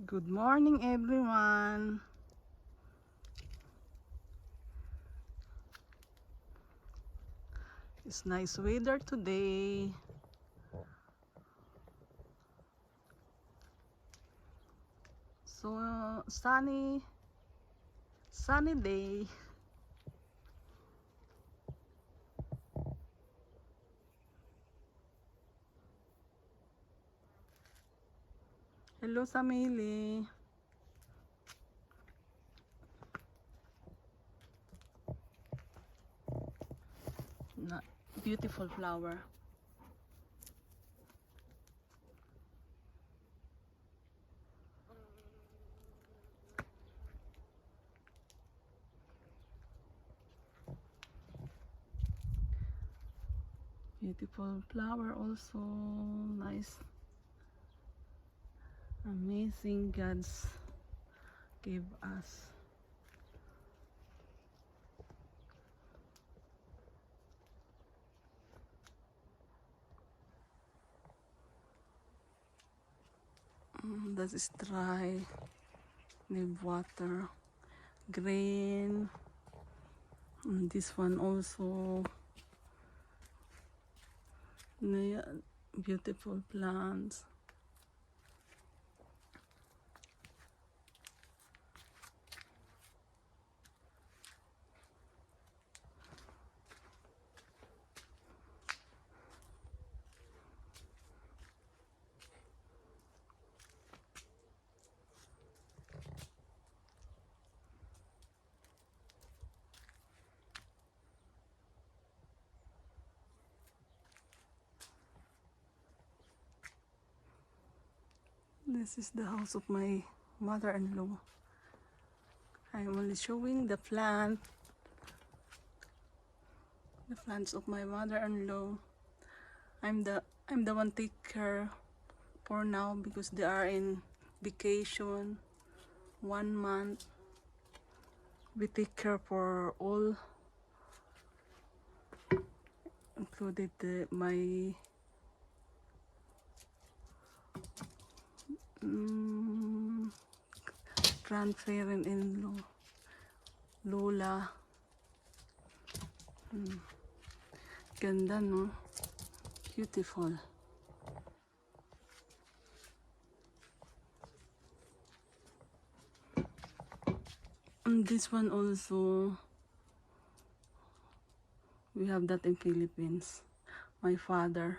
Good morning, everyone. It's nice weather today. So sunny day. Hello, Samili. Beautiful flower. Beautiful flower also. Nice. Amazing God's gave us. That is dry. Need water. Green. And this one also. Beautiful plants. This is the house of my mother-in-law. I'm only showing the plants of my mother-in-law. I'm the one take care for now because they are in vacation 1 month. We take care for all, included my grandparent-in-law, Lola. Ganda, no? Beautiful. And this one also, we have that in Philippines. My father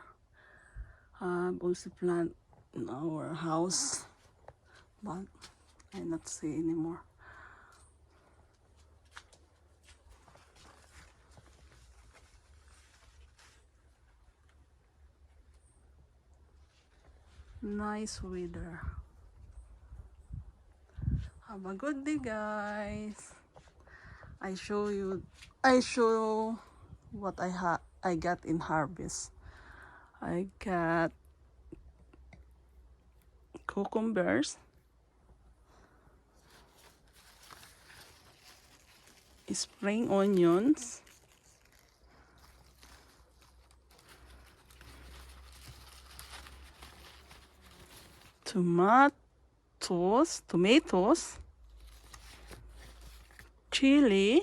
also plant in our house, but I not see anymore. Nice weather. Have a good day, guys. I show what I got in harvest. I got cucumbers, spring onions, tomatoes, chili,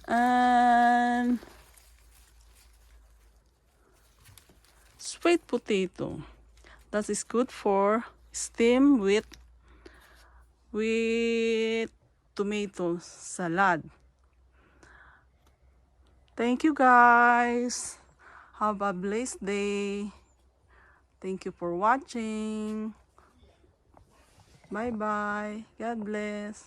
and sweet potato. That is good for steam with tomato salad. Thank you, guys. Have a blessed day. Thank you for watching. Bye bye. God bless.